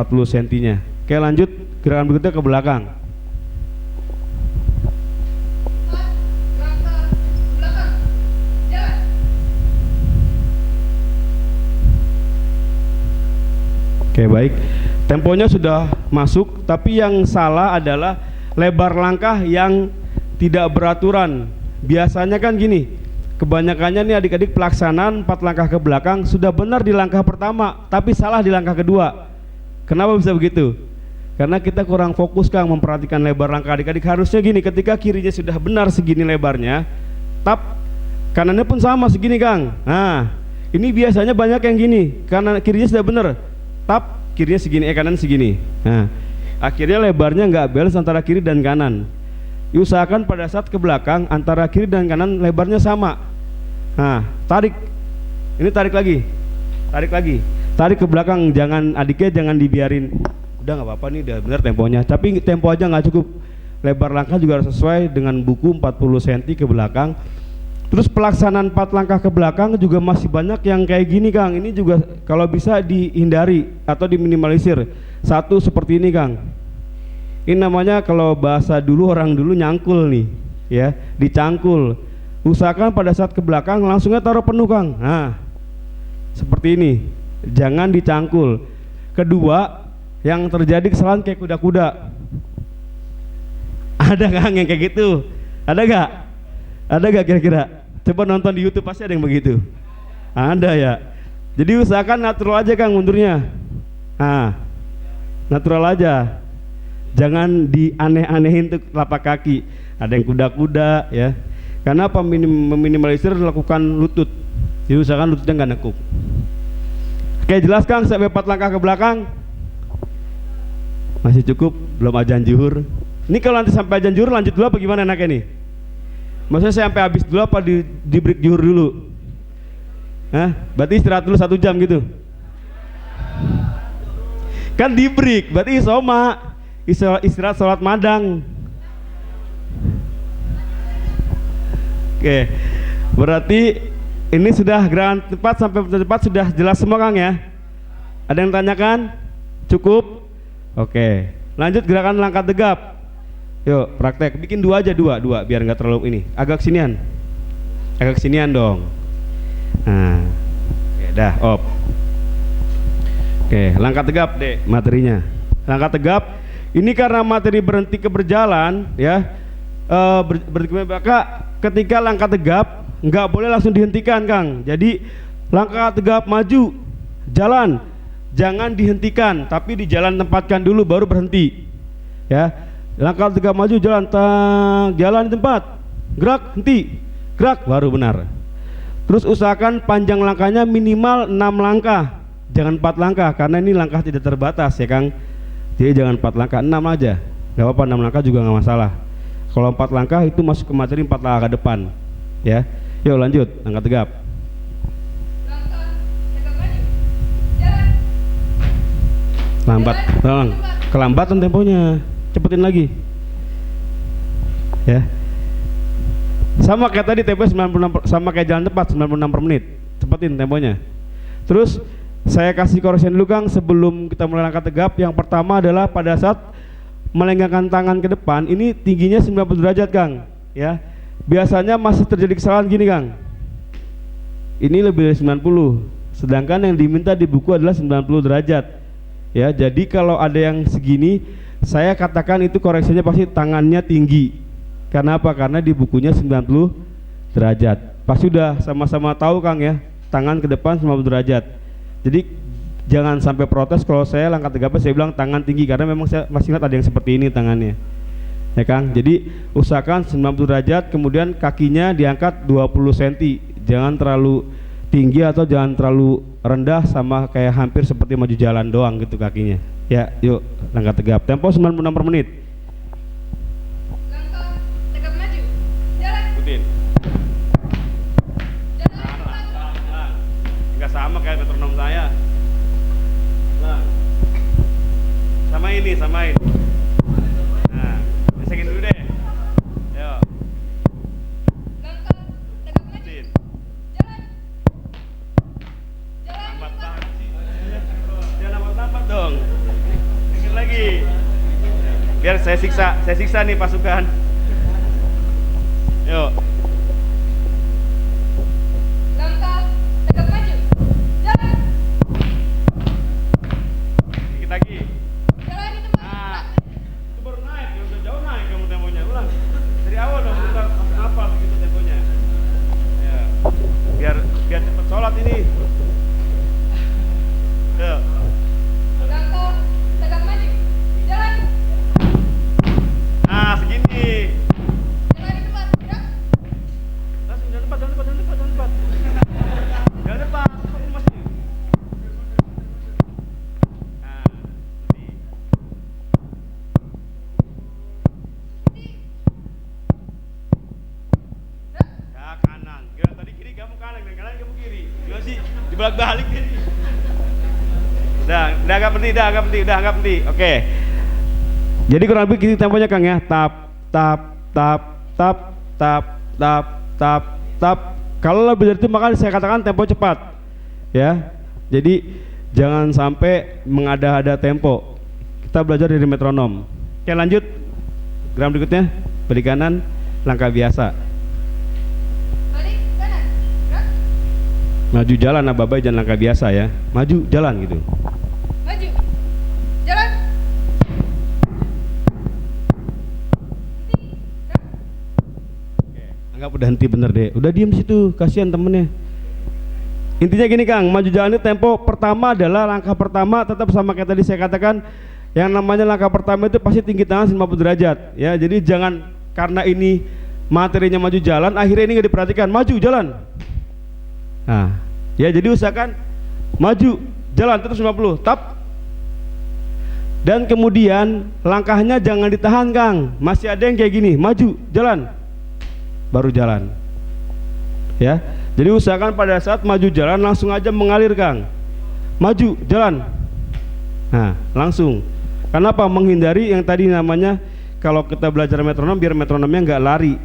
40 cm-nya. Oke, lanjut gerakan berikutnya ke belakang. Oke, baik. Temponya sudah masuk, tapi yang salah adalah lebar langkah yang tidak beraturan. Biasanya kan gini, kebanyakannya nih adik-adik pelaksanaan 4 langkah ke belakang sudah benar di langkah pertama, tapi salah di langkah kedua. Kenapa bisa begitu? Karena kita kurang fokus Kang memperhatikan lebar langkah adik-adik. Harusnya gini, ketika kirinya sudah benar segini lebarnya, tap kanannya pun sama segini Kang. Nah, ini biasanya banyak yang gini, kanan kirinya sudah benar, tap kirinya segini, kanan segini. Nah, akhirnya lebarnya nggak balance antara kiri dan kanan. Diusahakan pada saat ke belakang antara kiri dan kanan lebarnya sama. Nah, tarik. Ini tarik lagi. Tarik lagi. Tarik ke belakang, jangan adiknya jangan dibiarin. Udah nggak apa-apa nih, udah bener temponya. Tapi tempo aja nggak cukup. Lebar langkah juga harus sesuai dengan buku 40 cm ke belakang. Terus pelaksanaan 4 langkah ke belakang juga masih banyak yang kayak gini Kang. Ini juga kalau bisa dihindari atau diminimalisir. Satu seperti ini Kang. Ini namanya kalau bahasa dulu orang dulu nyangkul nih, ya, dicangkul. Usahakan pada saat ke belakang langsungnya taruh penuh Kang. Nah, seperti ini. Jangan dicangkul. Kedua, yang terjadi kesalahan kayak kuda-kuda. Ada Kang yang kayak gitu? Ada gak? Ada gak kira-kira? Coba nonton di YouTube pasti ada yang begitu. Ada ya. Jadi usahakan natural aja Kang mundurnya. Nah, natural aja. Jangan dianeh-anehin tuh telapak kaki. Ada yang kuda-kuda ya. Karena apa? Meminimalisir lakukan lutut. Jadi usahakan lututnya nggak nekuk. Oke, jelas Kang sampai 4 langkah ke belakang? Masih cukup? Belum azan zuhur. Ini kalau nanti sampai azan zuhur lanjut dulu apa gimana enaknya nih? Maksudnya saya sampai habis dulu apa di break zuhur dulu? Hah? Berarti istirahat dulu 1 jam gitu? Kan di break, berarti soma istirahat sholat madang. Oke, berarti ini sudah gerakan cepat sampai cepat sudah jelas semua Kang ya? Ada yang tanyakan? Cukup? Oke, lanjut gerakan langkah tegap. Yuk praktek, bikin 2 aja, 2 biar nggak terlalu ini. Agak kesinian dong. Nah, oke, dah op. Oke, langkah tegap deh materinya. Langkah tegap ini karena materi berhenti ke berjalan ya, maka ketika langkah tegap nggak boleh langsung dihentikan Kang. Jadi langkah tegap maju jalan, jangan dihentikan tapi di jalan tempatkan dulu baru berhenti ya. Langkah tegap maju jalan, jalan di tempat, gerak henti, gerak baru benar. Terus usahakan panjang langkahnya minimal 6 langkah, jangan 4 langkah karena ini langkah tidak terbatas ya Kang. Jadi jangan 4 langkah, 6 aja nggak apa-apa, 6 langkah juga nggak masalah. Kalau 4 langkah itu masuk ke materi 4 langkah ke depan ya. Yuk lanjut, langkah tegap. Langkah tegap maju, jalan. Lambat, kelambatan temponya, cepetin lagi ya. Sama kayak tadi tempo 96, sama kayak jalan cepat 96 per menit, cepetin temponya. Terus saya kasih correction dulu Kang sebelum kita mulai langkah tegap. Yang pertama adalah pada saat melenggangkan tangan ke depan ini tingginya 90 derajat Kang ya. Biasanya masih terjadi kesalahan gini Kang, ini lebih dari 90, sedangkan yang diminta di buku adalah 90 derajat ya. Jadi kalau ada yang segini, saya katakan itu koreksinya pasti tangannya tinggi. Karena apa? Karena di bukunya 90 derajat. Pasti udah sama-sama tahu Kang ya, tangan ke depan 90 derajat. Jadi jangan sampai protes kalau saya langkah tegapnya saya bilang tangan tinggi, karena memang saya masih ingat ada yang seperti ini tangannya ya Kang. Jadi usahakan 90 derajat, kemudian kakinya diangkat 20 cm, jangan terlalu tinggi atau jangan terlalu rendah sama kayak hampir seperti maju jalan doang gitu kakinya ya. Yuk langkah tegap, tempo 96 per menit. Langkah tegap maju, jalan. Ikutin. Jalan. Enggak sama kayak metronom saya. Nah, samain. Nah, gesekin dulu deh. Yuk. Langkah tegap maju, Ikutin. jalan. Jalan. Lambat banget sih. Jangan lambat dong. Biar saya siksa nih pasukan. Yuk. Langkah tegap maju. Jalan. Dikit lagi. Jalan di tempat. Nah, itu baru naik, ya udah jauh naik kamu temponya. Ulang. Dari awal dong, kita apa begitu temponya. Ya. Biar cepat sholat ini. Yuk. Langkah tegap maju. Jalan. Nah, segini. Jalan di tempat. Gerak. Langsung jalan depan. Jalan depan, ini masih. Nah, nanti. Ya, kanan. Giliran tadi kiri, kamu kanan. Dan kanan, kamu kiri. Gimana sih? Dibalik-balik ini. Udah agak penting. Oke. Jadi kurang lebih gini temponya Kang ya. Tap. Kalau lebih dari itu maka saya katakan tempo cepat. Ya. Jadi jangan sampai mengada-ada tempo. Kita belajar dari metronom. Oke, lanjut. Gram berikutnya, balik kanan, langkah biasa. Balik kanan. Gerak. Maju jalan abai jangan langkah biasa ya. Maju jalan gitu. Maju. Jalan. Anggap udah henti bener deh. Udah diem situ, kasihan temennya. Intinya gini Kang, maju jalan itu tempo pertama adalah langkah pertama tetap sama kayak tadi saya katakan, yang namanya langkah pertama itu pasti tinggi tangan 90 derajat ya. Jadi jangan karena ini materinya maju jalan akhirnya ini nggak diperhatikan. Maju jalan. Nah, ya jadi usahakan maju jalan terus 90 tap. Dan kemudian langkahnya jangan ditahan Kang. Masih ada yang kayak gini, maju jalan. Baru jalan. Ya. Jadi usahakan pada saat maju jalan langsung aja mengalir Kang. Maju jalan. Nah, langsung. Kenapa? Menghindari yang tadi namanya kalau kita belajar metronom biar metronomnya nggak lari.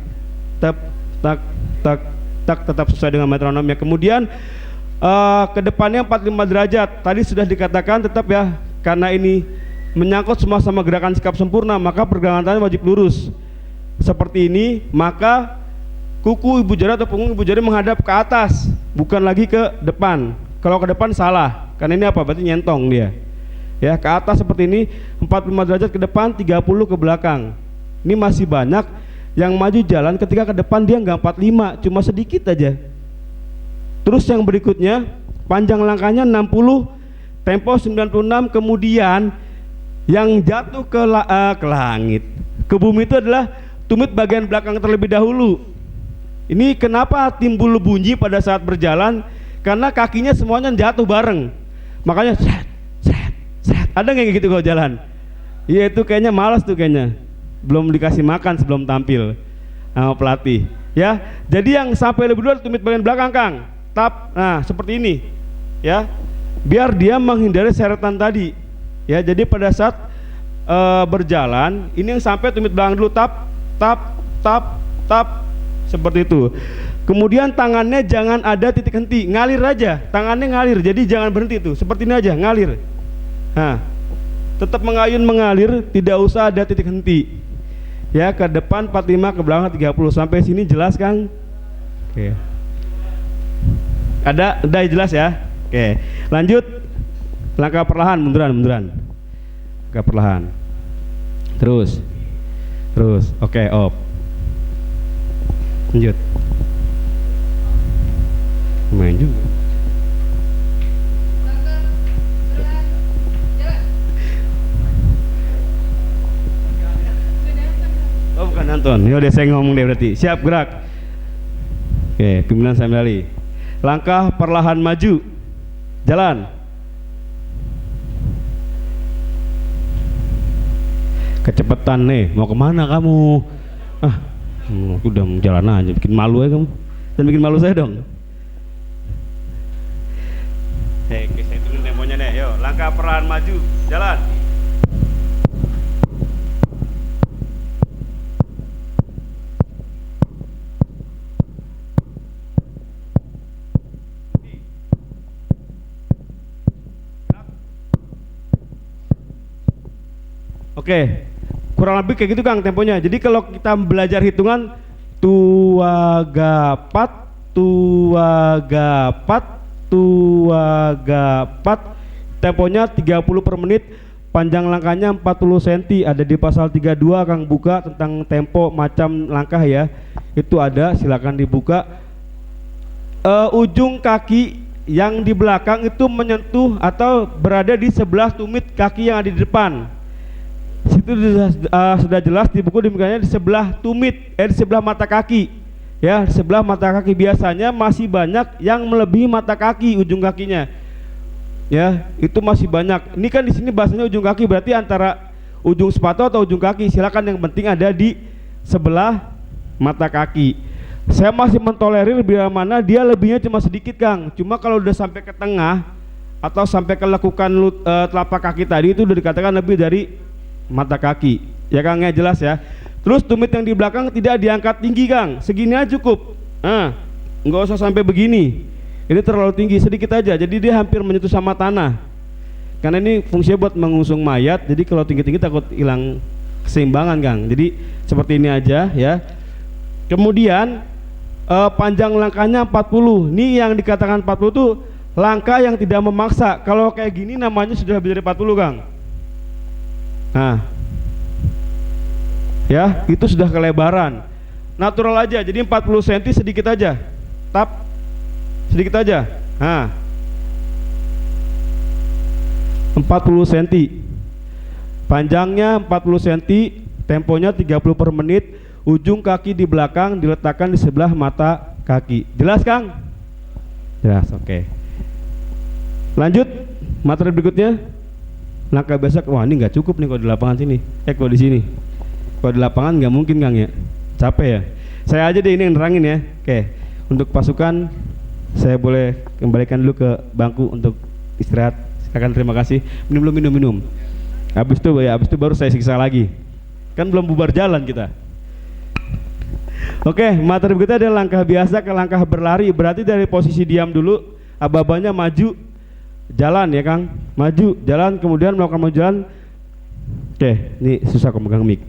Tap tak tak tak tetap sesuai dengan metronomnya. Kemudian ke depannya 45 derajat. Tadi sudah dikatakan tetap ya karena ini menyangkut semua sama gerakan sikap sempurna, maka pergelangan tangan wajib lurus. Seperti ini, maka kuku ibu jari atau punggung ibu jari menghadap ke atas, bukan lagi ke depan. Kalau ke depan salah, karena ini apa? Berarti nyentong dia. Ya, ke atas seperti ini, 45 derajat ke depan, 30 ke belakang. Ini masih banyak yang maju jalan ketika ke depan dia nggak 45, cuma sedikit aja. Terus yang berikutnya, panjang langkahnya 60, tempo 96, kemudian yang jatuh ke langit, ke bumi itu adalah tumit bagian belakang terlebih dahulu. Ini kenapa timbul bunyi pada saat berjalan? Karena kakinya semuanya jatuh bareng. Makanya seret. Ada nggak gitu kalau jalan? Iya itu kayaknya malas tuh kayaknya. Belum dikasih makan sebelum tampil sama pelatih. Ya, jadi yang sampai lebih dulu tumit bagian belakang Kang. Tap, nah seperti ini. Ya, biar dia menghindari seretan tadi. Ya, jadi pada saat berjalan, ini yang sampai tumit belakang dulu tap. Seperti itu. Kemudian tangannya jangan ada titik henti, ngalir aja, tangannya ngalir. Jadi jangan berhenti tuh, seperti ini aja, ngalir. Nah, tetap mengayun mengalir, tidak usah ada titik henti. Ya, ke depan 45, ke belakang 30. Sampai sini jelas Kang? Oke. Udah jelas ya? Oke. Lanjut. Langkah perlahan, munduran. Langkah perlahan. Terus. Oke, op. Lanjut. Main juga. Langkah perlahan. Jalan. Oh bukan Anton, yaudah saya ngomong deh berarti. Siap gerak. Oke, pimpinan saya kembali. Langkah perlahan maju. Jalan. Kecepatan nih, mau kemana kamu? Aku udah mau jalan aja, bikin malu ya kamu. Dan bikin malu saya dong. Oke, saya turun temponya deh. Yuk, langkah perlahan maju. Jalan. Oke, kurang lebih kayak gitu Kang temponya. Jadi kalau kita belajar hitungan tuagapat, tuagapat, tuagapat, temponya 30 per menit, panjang langkahnya 40 cm. Ada di pasal 32 Kang buka tentang tempo macam langkah ya. Itu ada, silakan dibuka. Ujung kaki yang di belakang itu menyentuh atau berada di sebelah tumit kaki yang ada di depan. Situ sudah jelas di buku demikiannya di sebelah tumit, di sebelah mata kaki. Ya, di sebelah mata kaki biasanya masih banyak yang melebihi mata kaki ujung kakinya. Ya, itu masih banyak. Ini kan di sini bahasanya ujung kaki berarti antara ujung sepatu atau ujung kaki. Silakan yang penting ada di sebelah mata kaki. Saya masih mentolerir bila mana dia lebihnya cuma sedikit Kang. Cuma kalau udah sampai ke tengah atau sampai ke lekukan telapak kaki tadi itu udah dikatakan lebih dari mata kaki. Ya Kang ya, jelas ya. Terus tumit yang di belakang tidak diangkat tinggi Kang. Segini aja cukup. Nggak usah sampai begini. Ini terlalu tinggi, sedikit aja. Jadi dia hampir menyentuh sama tanah. Karena ini fungsinya buat mengusung mayat. Jadi kalau tinggi-tinggi takut hilang keseimbangan Kang. Jadi seperti ini aja ya. Kemudian panjang langkahnya 40. Ini yang dikatakan 40 itu langkah yang tidak memaksa. Kalau kayak gini namanya sudah lebih dari 40 Kang. Nah, ya itu sudah kelebaran. Natural aja, jadi 40 cm sedikit aja. Tap, sedikit aja. Nah, 40 cm. Panjangnya 40 cm, temponya 30 per menit. Ujung kaki di belakang diletakkan di sebelah mata kaki. Jelas Kang? Jelas, oke. Lanjut, materi berikutnya. Langkah biasa, wah ini nggak cukup nih kalau di lapangan sini. Kalau di sini. Kalau di lapangan nggak mungkin Kang ya. Capek ya. Saya aja deh ini yang nerangin ya. Oke, untuk pasukan saya boleh kembalikan dulu ke bangku untuk istirahat. Silakan, terima kasih. Minum. Habis itu baru saya siksa lagi. Kan belum bubar jalan kita. Oke, materi berikutnya adalah langkah biasa ke langkah berlari. Berarti dari posisi diam dulu, aba-abanya maju, jalan ya Kang. Maju, jalan, kemudian melakukan maju jalan. Oke, ini susah kok megang mic.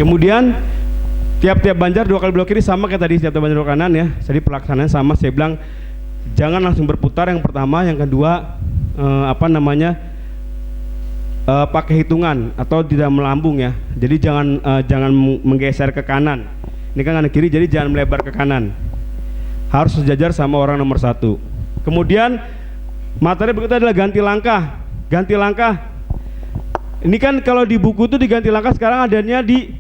Kemudian tiap-tiap banjar 2 kali belok kiri sama kayak tadi tiap-tiap banjar belok kanan ya. Jadi pelaksanaan sama, saya bilang jangan langsung berputar yang pertama, yang kedua pakai hitungan atau tidak melambung ya. Jadi jangan menggeser ke kanan. Ini kan kanan kiri, jadi jangan melebar ke kanan. Harus sejajar sama orang nomor 1. Kemudian materi berikutnya adalah ganti langkah. Ganti langkah. Ini kan kalau di buku itu diganti langkah sekarang adanya di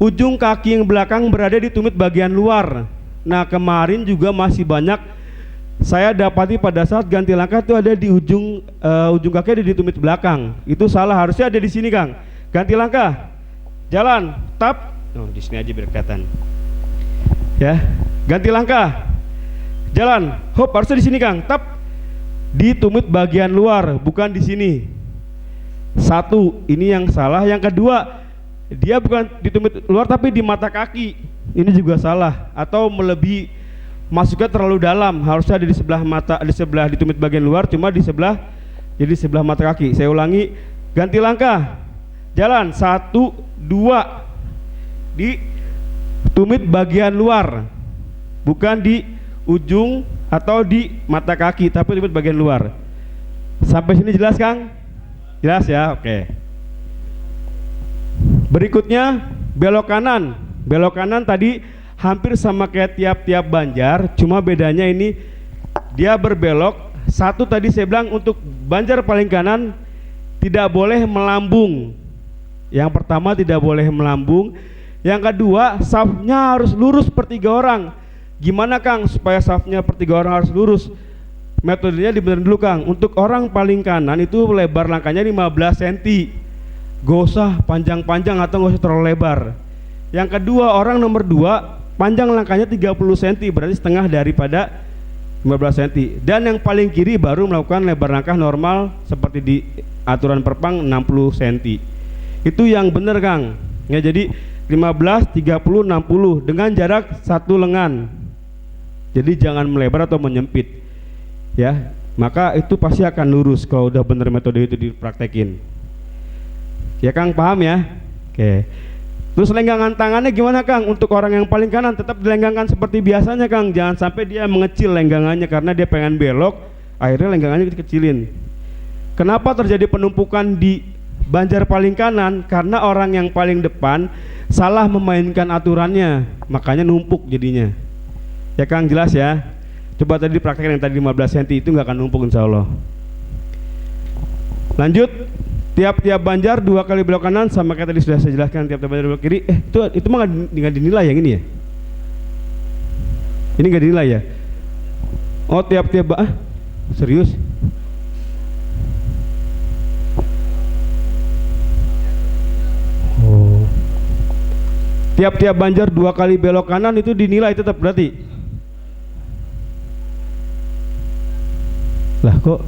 ujung kaki yang belakang berada di tumit bagian luar. Nah kemarin juga masih banyak saya dapati pada saat ganti langkah itu ada di ujung kaki ada di tumit belakang. Itu salah, harusnya ada di sini Kang. Ganti langkah, jalan, tap. Oh, di sini aja biar kelihatan. Ya, ganti langkah, jalan, hop, harusnya di sini Kang. Tap, di tumit bagian luar, bukan di sini. 1, ini yang salah. Yang kedua, dia bukan di tumit luar tapi di mata kaki. Ini juga salah. Atau melebihi, masuknya terlalu dalam. Harusnya ada di sebelah mata, di tumit bagian luar, cuma di sebelah, jadi sebelah mata kaki. Saya ulangi, ganti langkah, jalan, 1, 2, di tumit bagian luar, bukan di ujung atau di mata kaki, tapi tumit bagian luar. Sampai sini jelas Kang? Jelas ya, oke. Berikutnya belok kanan. Belok kanan tadi hampir sama kayak tiap-tiap banjar, cuma bedanya ini dia berbelok. 1 tadi saya bilang untuk banjar paling kanan tidak boleh melambung. Yang pertama tidak boleh melambung. Yang kedua, safnya harus lurus per 3 orang. Gimana Kang supaya safnya per 3 orang harus lurus? Metodenya dibenerin dulu Kang. Untuk orang paling kanan itu lebar langkahnya 15 cm. Gak usah panjang-panjang atau gak usah terlalu lebar. Yang kedua, orang nomor 2 panjang langkahnya 30 cm, berarti setengah daripada 15 cm. Dan yang paling kiri baru melakukan lebar langkah normal seperti di aturan perpang 60 cm. Itu yang benar Kang. Ya, jadi 15, 30, 60 dengan jarak 1 lengan. Jadi jangan melebar atau menyempit. Ya, maka itu pasti akan lurus kalau udah benar metode itu dipraktekin. Ya Kang, paham ya? Oke. Terus lenggangan tangannya gimana Kang? Untuk orang yang paling kanan tetap dilenggangkan seperti biasanya Kang. Jangan sampai dia mengecil lenggangannya karena dia pengen belok, akhirnya lenggangannya dikecilin. Kenapa terjadi penumpukan di banjar paling kanan? Karena orang yang paling depan salah memainkan aturannya, makanya numpuk jadinya. Ya Kang, jelas ya? Coba tadi dipraktekkan yang tadi 15 cm itu nggak akan numpuk insya Allah. Lanjut. Tiap-tiap banjar 2 kali belok kanan sama kayak tadi sudah saya jelaskan. Tiap-tiap banjar belok kiri. Itu mah nggak dinilai yang ini ya? Ini nggak dinilai ya? Oh, tiap-tiap serius? Oh. Tiap-tiap banjar 2 kali belok kanan itu dinilai tetap berarti? Lah kok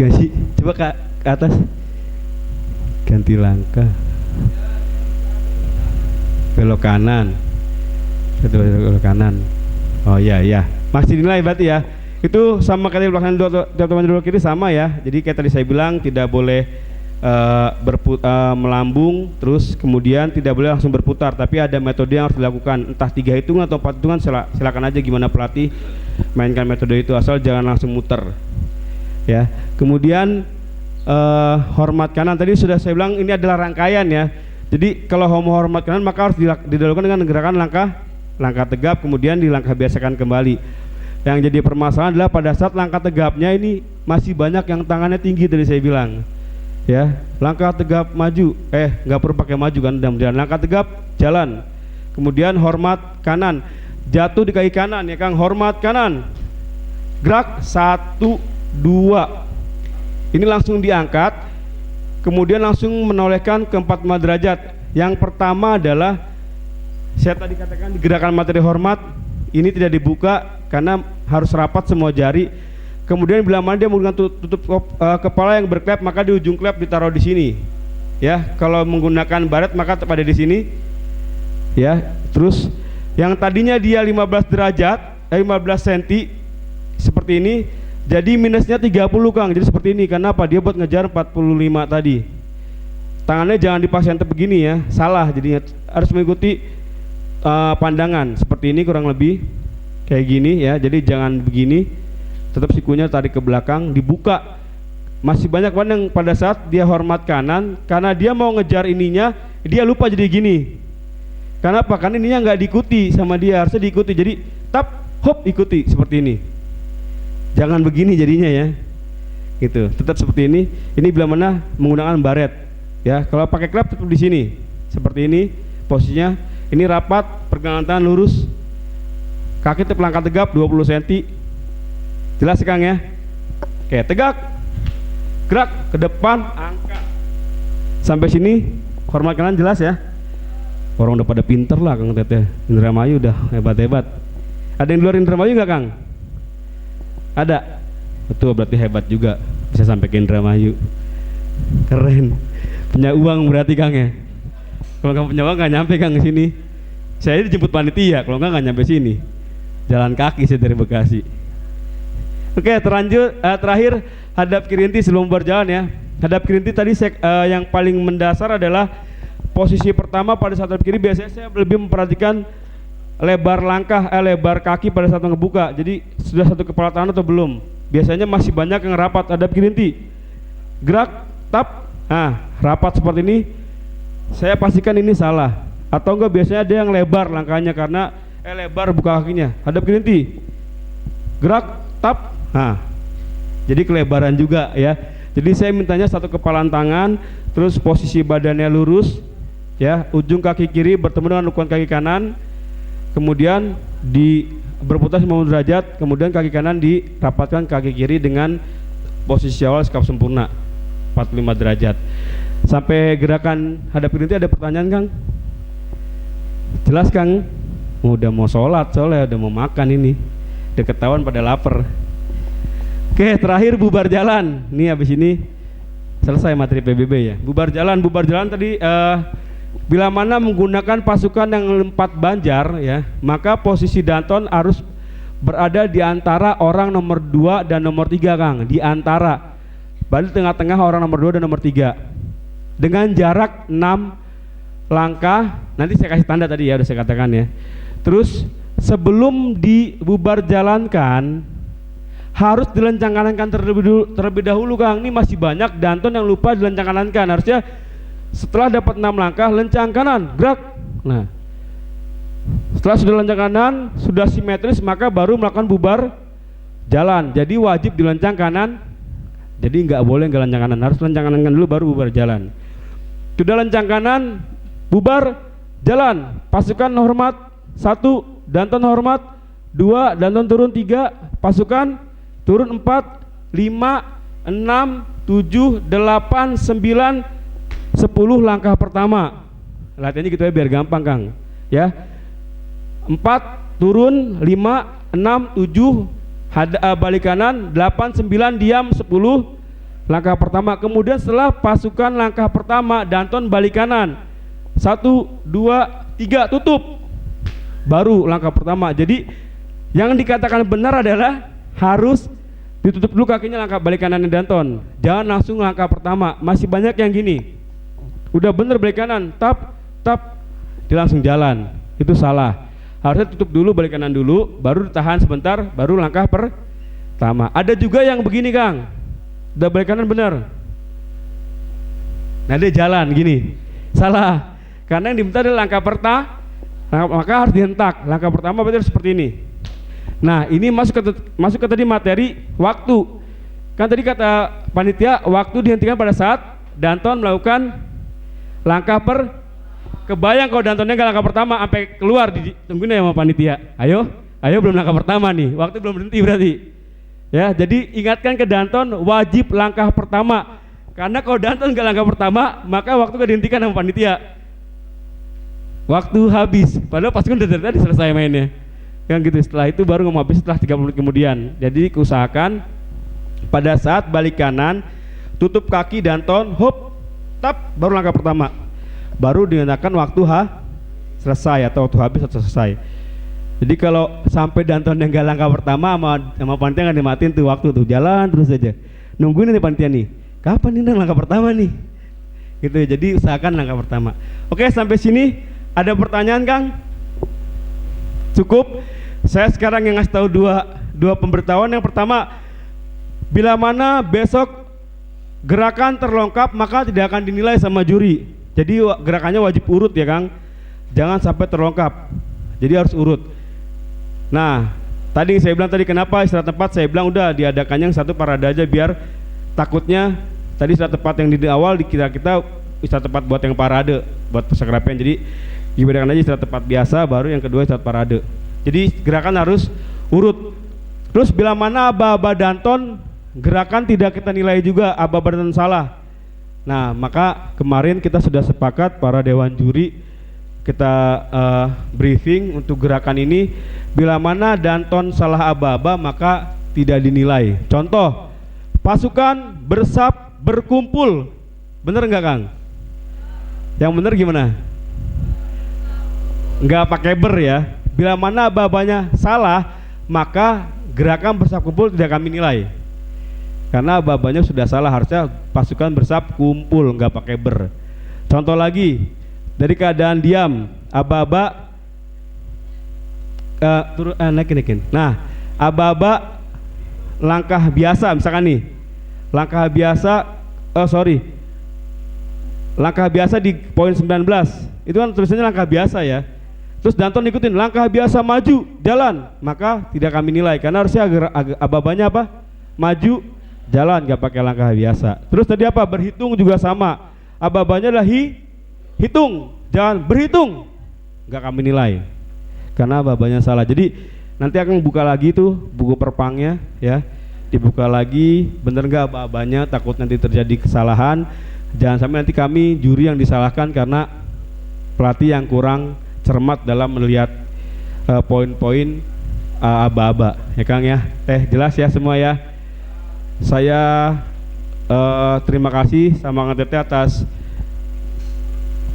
gak sih? Coba ke atas. Ganti langkah, belok kanan, belok kanan. Oh iya, masih dinilai berarti ya. Itu sama kayak belok kanan belok kiri sama ya. Jadi kayak tadi saya bilang tidak boleh melambung, terus kemudian tidak boleh langsung berputar, tapi ada metode yang harus dilakukan. Entah 3 hitungan atau 4 hitungan, silakan aja gimana pelatih mainkan metode itu, asal jangan langsung muter. Ya, kemudian hormat kanan tadi sudah saya bilang ini adalah rangkaian ya. Jadi kalau mau hormat kanan maka harus didahulukan dengan gerakan langkah tegap, kemudian dilangkah biasakan kembali. Yang jadi permasalahan adalah pada saat langkah tegapnya ini masih banyak yang tangannya tinggi tadi saya bilang. Ya, langkah tegap maju, nggak perlu pakai maju kan, dan langkah tegap jalan. Kemudian hormat kanan, jatuh di kaki kanan ya Kang, hormat kanan, gerak 1, 2. Ini langsung diangkat, kemudian langsung menolehkan ke 45 derajat. Yang pertama adalah saya tadi katakan di gerakan materi hormat ini tidak dibuka karena harus rapat semua jari. Kemudian bila mana dia menggunakan tutup kepala yang berklep, maka di ujung klep ditaruh di sini. Ya, kalau menggunakan baret maka pada di sini. Ya, terus yang tadinya dia 15 derajat, 15 cm seperti ini. Jadi minusnya 30 Kang, jadi seperti ini. Karena apa? Dia buat ngejar 45 tadi. Tangannya jangan dipaksain begini ya, salah jadinya. Harus mengikuti pandangan seperti ini kurang lebih kayak gini ya. Jadi jangan begini, tetap sikunya tarik ke belakang, dibuka. Masih banyak banget yang pada saat dia hormat kanan, karena dia mau ngejar ininya, dia lupa jadi gini. Kenapa? Karena ininya nggak diikuti sama dia, harusnya diikuti. Jadi tap, hop, ikuti seperti ini. Jangan begini jadinya ya. Gitu. Tetap seperti ini. Ini bila mana menggunakan baret. Ya, kalau pakai klep tetap di sini. Seperti ini posisinya. Ini rapat, pergelangan tangan lurus. Kaki tetap langkah tegap 20 cm. Jelas Kang ya? Oke, tegak. Gerak ke depan, angkat. Sampai sini hormat kanan jelas ya? Orang udah pada pinter lah Kang Teteh. Indramayu udah hebat-hebat. Ada yang di luar Indramayu nggak Kang? Ada. Betul, berarti hebat juga bisa sampai ke Indramayu. Keren. Punya uang berarti Kang ya. Kalau nggak punya uang nggak nyampe Kang ke sini. Saya dijemput panitia, kalau nggak nyampe sini. Jalan kaki saya dari Bekasi. Oke, terakhir hadap kiri inti sebelum berjalan ya. Hadap kiri inti tadi yang paling mendasar adalah posisi pertama pada saat hadap kiri. Biasanya saya lebih memperhatikan lebar langkah, lebar kaki pada saat ngebuka. Jadi sudah satu kepala tangan atau belum. Biasanya masih banyak yang rapat hadap kiri inti. Gerak, tap, rapat seperti ini. Saya pastikan ini salah. Atau enggak biasanya ada yang lebar langkahnya karena lebar buka kakinya. Hadap kiri inti. Gerak, tap, jadi kelebaran juga ya. Jadi saya mintanya satu kepalan tangan, terus posisi badannya lurus ya, ujung kaki kiri bertemu dengan lekukan kaki kanan, kemudian berputar 90 derajat, kemudian kaki kanan dirapatkan kaki kiri dengan posisi awal sikap sempurna 45 derajat. Sampai gerakan hadap kiri nanti ada pertanyaan Kang? Jelas Kang? Udah mau sholat soalnya, udah mau makan ini, udah ketahuan pada lapar. Oke, terakhir bubar jalan. Nih habis ini selesai materi PBB ya. Bubar jalan tadi bila mana menggunakan pasukan yang 4 banjar ya, maka posisi Danton harus berada di antara orang nomor 2 dan nomor 3 Kang, di antara. Berarti tengah-tengah orang nomor 2 dan nomor 3. Dengan jarak 6 langkah, nanti saya kasih tanda tadi ya, udah saya katakan ya. Terus sebelum dibubar jalankan harus dilencang kanankan terlebih dahulu Kang. Ini masih banyak Danton yang lupa dilencang kanankan. Harusnya setelah dapat 6 langkah lencang kanan, gerak. Nah, setelah sudah lencang kanan, sudah simetris, maka baru melakukan bubar jalan. Jadi wajib dilencang kanan. Jadi nggak boleh nggak lencang kanan, harus lencang kanankan dulu baru bubar jalan. Sudah lencang kanan, bubar jalan. Pasukan hormat 1, Danton hormat 2, Danton turun 3, pasukan turun 4, 5, 6, 7, 8, 9, 10 langkah pertama. Latihannya gitu ya biar gampang Kang ya. 4 turun, 5, 6, 7 balik kanan, 8, 9 diam, 10 langkah pertama. Kemudian setelah pasukan langkah pertama Danton balik kanan 1, 2, 3 tutup, baru langkah pertama. Jadi yang dikatakan benar adalah harus ditutup dulu kakinya langkah balik kanannya Danton. Jangan langsung langkah pertama. Masih banyak yang gini. Udah bener balik kanan, tap, dia langsung jalan. Itu salah. Harusnya tutup dulu balik kanan dulu, baru ditahan sebentar, baru langkah pertama. Ada juga yang begini Kang. Udah balik kanan bener. Nah dia jalan gini. Salah. Karena yang diminta adalah langkah pertama, maka harus dihentak. Langkah pertama berarti harus seperti ini. Nah ini masuk ke tadi materi waktu. Kan tadi kata panitia waktu dihentikan pada saat Danton melakukan langkah kebayang kalau Dantonnya nggak langkah pertama sampai keluar ditungguin ya sama panitia. Ayo belum langkah pertama nih, waktu belum berhenti berarti. Ya jadi ingatkan ke Danton wajib langkah pertama. Karena kalau Danton nggak langkah pertama maka waktu nggak dihentikan sama panitia. Waktu habis, padahal pasukan udah dari tadi selesai mainnya. Yang gitu, setelah itu baru ngomong habis setelah 30 menit kemudian. Jadi usahakan pada saat balik kanan tutup kaki Danton, hop, tap, baru langkah pertama. Baru dinyatakan waktu selesai atau waktu habis atau selesai. Jadi kalau sampai Danton yang gak langkah pertama sama panitia nggak dimatiin tuh waktu tuh, jalan terus aja. Nungguin nih panitia nih, kapan ini langkah pertama nih? Gitu ya. Jadi usahakan langkah pertama. Oke, sampai sini ada pertanyaan, Kang? Cukup. Saya sekarang yang ngasih tahu dua pemberitahuan. Yang pertama, bila mana besok gerakan terlengkap maka tidak akan dinilai sama juri. Jadi gerakannya wajib urut ya, Kang. Jangan sampai terlengkap. Jadi harus urut. Nah, tadi saya bilang kenapa istirahat tempat, saya bilang udah diadakannya yang satu parade aja biar takutnya tadi istirahat tempat yang di awal dikira kita istirahat tempat buat yang parade, buat peserta. Jadi dibedakan aja istirahat tempat biasa, baru yang kedua istirahat parade. Jadi gerakan harus urut. Terus bila mana aba-aba danton, gerakan tidak kita nilai juga, aba-aba danton salah. Nah, maka kemarin kita sudah sepakat para dewan juri kita briefing untuk gerakan ini. Bila mana danton salah aba-aba maka tidak dinilai. Contoh, pasukan bersab berkumpul, bener nggak, Kang? Yang bener gimana? Nggak pakai ber ya. Bila mana aba-abanya salah maka gerakan bersab kumpul tidak kami nilai. Karena aba-abanya sudah salah, harusnya pasukan bersab kumpul, nggak pakai ber. Contoh lagi, dari keadaan diam, aba-aba naikin. Nah, aba-aba langkah biasa, misalkan nih, langkah biasa di poin 19, itu kan tulisannya langkah biasa ya. Terus danton ikutin langkah biasa maju jalan, maka tidak kami nilai karena harusnya aba-abanya apa? Maju jalan, nggak pakai langkah biasa. Terus tadi apa? Berhitung juga sama, aba-abanya adalah hitung, jangan berhitung, nggak kami nilai karena aba-abanya salah. Jadi nanti akan buka lagi tuh buku perpangnya ya, dibuka lagi bener nggak aba-abanya, takut nanti terjadi kesalahan. Jangan sampai nanti kami juri yang disalahkan karena pelatih yang kurang cermat dalam melihat poin-poin aba-aba ya, Kang ya. Jelas ya semua ya. Saya terima kasih sama Kang Tete atas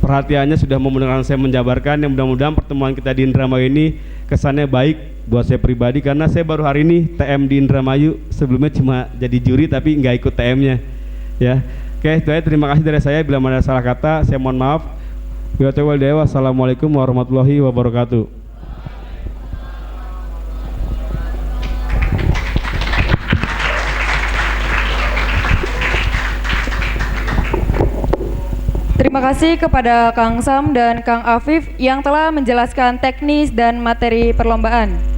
perhatiannya sudah mau mendengarkan saya menjabarkan. Yang mudah-mudahan pertemuan kita di Indramayu ini kesannya baik buat saya pribadi karena saya baru hari ini TM di Indramayu, sebelumnya cuma jadi juri tapi nggak ikut TM-nya ya. Oke, itu aja, terima kasih dari saya. Bila ada salah kata saya mohon maaf. Wassalamualaikum warahmatullahi wabarakatuh. Terima kasih kepada Kang Sam dan Kang Afif yang telah menjelaskan teknis dan materi perlombaan.